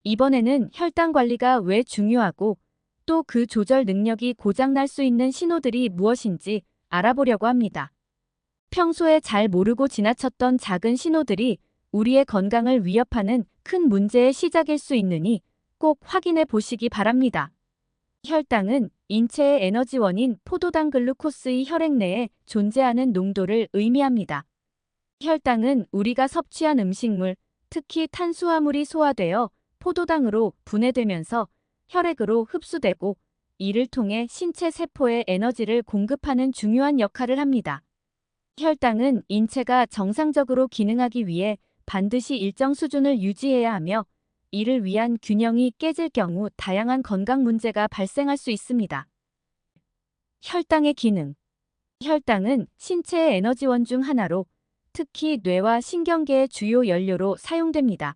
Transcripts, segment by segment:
이번에는 혈당 관리가 왜 중요하고 또 그 조절 능력이 고장날 수 있는 신호들이 무엇인지 알아보려고 합니다. 평소에 잘 모르고 지나쳤던 작은 신호들이 우리의 건강을 위협하는 큰 문제의 시작일 수 있으니 꼭 확인해 보시기 바랍니다. 혈당은 인체의 에너지원인 포도당 글루코스의 혈액 내에 존재하는 농도를 의미합니다. 혈당은 우리가 섭취한 음식물, 특히 탄수화물이 소화되어 포도당으로 분해되면서 혈액으로 흡수되고 이를 통해 신체 세포에 에너지를 공급하는 중요한 역할을 합니다. 혈당은 인체가 정상적으로 기능하기 위해 반드시 일정 수준을 유지해야 하며 이를 위한 균형이 깨질 경우 다양한 건강 문제가 발생할 수 있습니다. 혈당의 기능. 혈당은 신체의 에너지원 중 하나로 특히 뇌와 신경계의 주요 연료로 사용됩니다.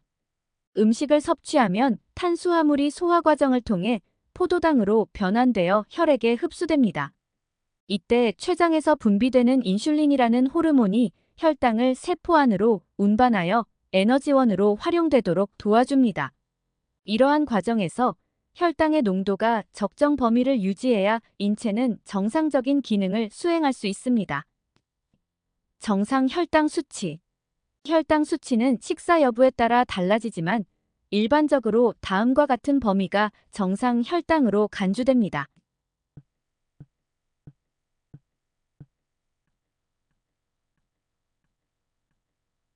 음식을 섭취하면 탄수화물이 소화 과정을 통해 포도당으로 변환되어 혈액에 흡수됩니다. 이때 췌장에서 분비되는 인슐린이라는 호르몬이 혈당을 세포 안으로 운반하여 에너지원으로 활용되도록 도와줍니다. 이러한 과정에서 혈당의 농도가 적정 범위를 유지해야 인체는 정상적인 기능을 수행할 수 있습니다. 정상 혈당 수치. 혈당 수치는 식사 여부에 따라 달라지지만 일반적으로 다음과 같은 범위가 정상 혈당으로 간주됩니다.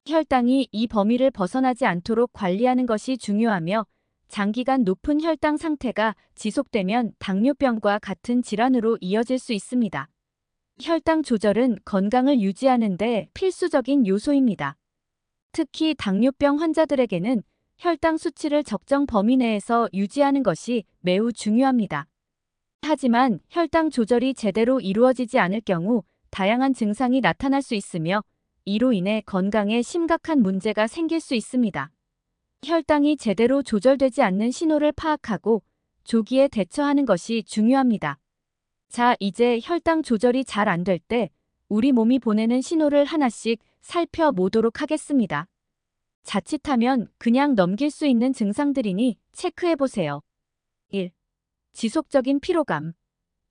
혈당이 이 범위를 벗어나지 않도록 관리하는 것이 중요하며 장기간 높은 혈당 상태가 지속되면 당뇨병과 같은 질환으로 이어질 수 있습니다. 혈당 조절은 건강을 유지하는 데 필수적인 요소입니다. 특히 당뇨병 환자들에게는 혈당 수치를 적정 범위 내에서 유지하는 것이 매우 중요합니다. 하지만 혈당 조절이 제대로 이루어지지 않을 경우 다양한 증상이 나타날 수 있으며 이로 인해 건강에 심각한 문제가 생길 수 있습니다. 혈당이 제대로 조절되지 않는 신호를 파악하고 조기에 대처하는 것이 중요합니다. 자, 이제 혈당 조절이 잘 안 될 때 우리 몸이 보내는 신호를 하나씩 살펴보도록 하겠습니다. 자칫하면 그냥 넘길 수 있는 증상들이니 체크해보세요. 1. 지속적인 피로감.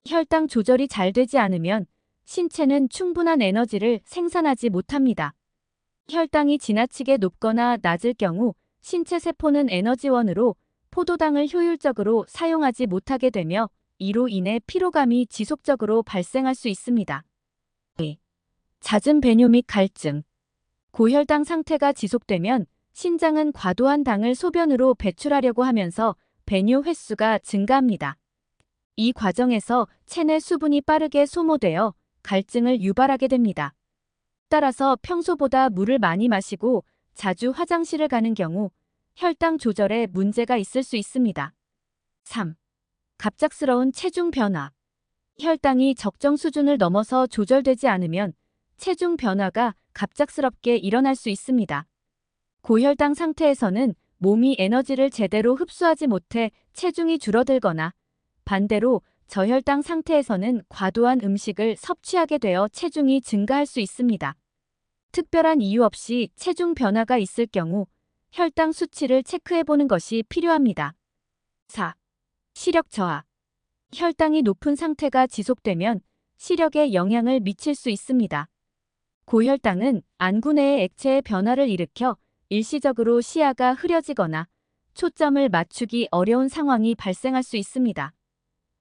혈당 조절이 잘 되지 않으면 신체는 충분한 에너지를 생산하지 못합니다. 혈당이 지나치게 높거나 낮을 경우 신체 세포는 에너지원으로 포도당을 효율적으로 사용하지 못하게 되며 이로 인해 피로감이 지속적으로 발생할 수 있습니다. 2. 잦은 배뇨 및 갈증. 고혈당 상태가 지속되면 신장은 과도한 당을 소변으로 배출하려고 하면서 배뇨 횟수가 증가합니다. 이 과정에서 체내 수분이 빠르게 소모되어 갈증을 유발하게 됩니다. 따라서 평소보다 물을 많이 마시고 자주 화장실을 가는 경우 혈당 조절에 문제가 있을 수 있습니다. 3. 갑작스러운 체중 변화. 혈당이 적정 수준을 넘어서 조절되지 않으면 체중 변화가 갑작스럽게 일어날 수 있습니다. 고혈당 상태에서는 몸이 에너지를 제대로 흡수하지 못해 체중이 줄어들거나 반대로 저혈당 상태에서는 과도한 음식을 섭취하게 되어 체중이 증가할 수 있습니다. 특별한 이유 없이 체중 변화가 있을 경우 혈당 수치를 체크해보는 것이 필요합니다. 4. 시력 저하. 혈당이 높은 상태가 지속되면 시력에 영향을 미칠 수 있습니다. 고혈당은 안구 내의 액체의 변화를 일으켜 일시적으로 시야가 흐려지거나 초점을 맞추기 어려운 상황이 발생할 수 있습니다.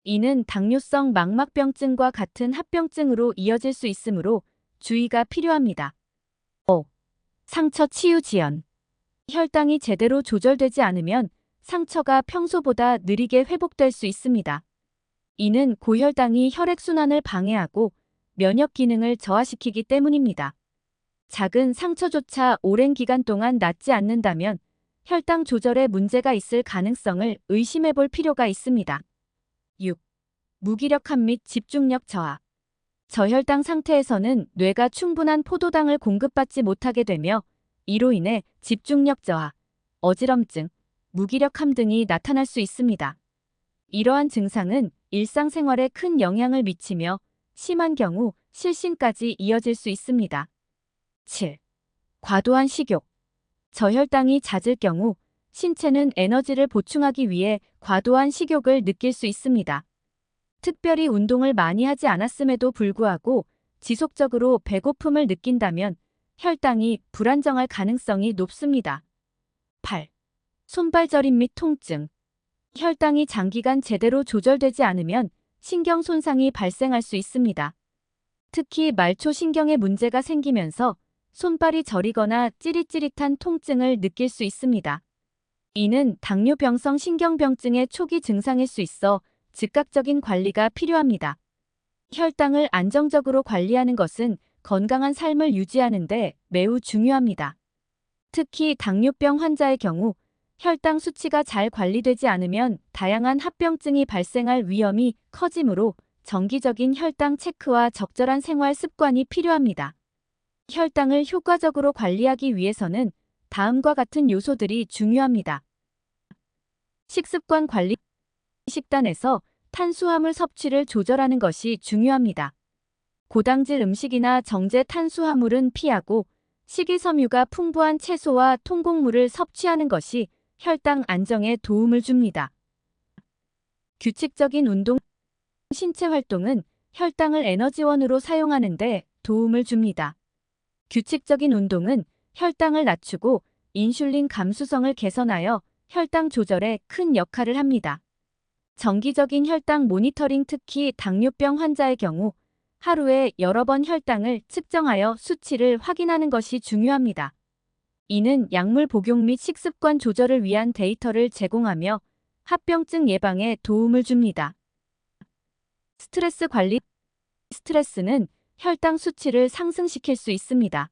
이는 당뇨성 망막병증과 같은 합병증으로 이어질 수 있으므로 주의가 필요합니다. 5. 상처 치유 지연. 혈당이 제대로 조절되지 않으면 상처가 평소보다 느리게 회복될 수 있습니다. 이는 고혈당이 혈액순환을 방해하고 면역 기능을 저하시키기 때문입니다. 작은 상처조차 오랜 기간 동안 낫지 않는다면 혈당 조절에 문제가 있을 가능성을 의심해 볼 필요가 있습니다. 6. 무기력함 및 집중력 저하. 저혈당 상태에서는 뇌가 충분한 포도당을 공급받지 못하게 되며 이로 인해 집중력 저하, 어지럼증, 무기력함 등이 나타날 수 있습니다. 이러한 증상은 일상생활에 큰 영향을 미치며 심한 경우 실신까지 이어질 수 있습니다. 7. 과도한 식욕. 저혈당이 잦을 경우 신체는 에너지를 보충하기 위해 과도한 식욕을 느낄 수 있습니다. 특별히 운동을 많이 하지 않았음에도 불구하고 지속적으로 배고픔을 느낀다면 혈당이 불안정할 가능성이 높습니다. 8. 손발 저림 및 통증. 혈당이 장기간 제대로 조절되지 않으면 신경 손상이 발생할 수 있습니다. 특히 말초신경에 문제가 생기면서 손발이 저리거나 찌릿찌릿한 통증을 느낄 수 있습니다. 이는 당뇨병성 신경병증의 초기 증상일 수 있어 즉각적인 관리가 필요합니다. 혈당을 안정적으로 관리하는 것은 건강한 삶을 유지하는 데 매우 중요합니다. 특히 당뇨병 환자의 경우 혈당 수치가 잘 관리되지 않으면 다양한 합병증이 발생할 위험이 커지므로 정기적인 혈당 체크와 적절한 생활 습관이 필요합니다. 혈당을 효과적으로 관리하기 위해서는 다음과 같은 요소들이 중요합니다. 식습관 관리. 식단에서 탄수화물 섭취를 조절하는 것이 중요합니다. 고당질 음식이나 정제 탄수화물은 피하고 식이섬유가 풍부한 채소와 통곡물을 섭취하는 것이 혈당 안정에 도움을 줍니다. 규칙적인 운동. 신체 활동은 혈당을 에너지원으로 사용하는 데 도움을 줍니다. 규칙적인 운동은 혈당을 낮추고 인슐린 감수성을 개선하여 혈당 조절에 큰 역할을 합니다. 정기적인 혈당 모니터링, 특히 당뇨병 환자의 경우 하루에 여러 번 혈당을 측정하여 수치를 확인하는 것이 중요합니다. 이는 약물 복용 및 식습관 조절을 위한 데이터를 제공하며 합병증 예방에 도움을 줍니다. 스트레스 관리. 스트레스는 혈당 수치를 상승시킬 수 있습니다.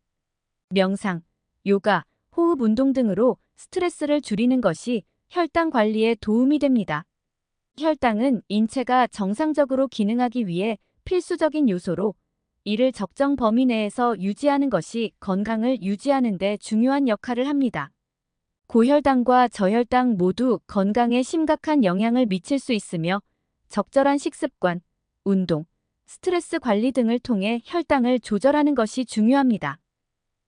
명상, 요가, 호흡 운동 등으로 스트레스를 줄이는 것이 혈당 관리에 도움이 됩니다. 혈당은 인체가 정상적으로 기능하기 위해 필수적인 요소로 이를 적정 범위 내에서 유지하는 것이 건강을 유지하는 데 중요한 역할을 합니다. 고혈당과 저혈당 모두 건강에 심각한 영향을 미칠 수 있으며 적절한 식습관, 운동, 스트레스 관리 등을 통해 혈당을 조절하는 것이 중요합니다.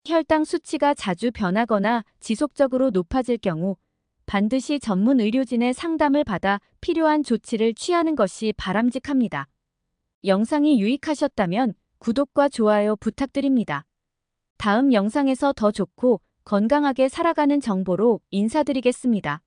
혈당 수치가 자주 변하거나 지속적으로 높아질 경우 반드시 전문 의료진의 상담을 받아 필요한 조치를 취하는 것이 바람직합니다. 영상이 유익하셨다면 구독과 좋아요 부탁드립니다. 다음 영상에서 더 좋고 건강하게 살아가는 정보로 인사드리겠습니다.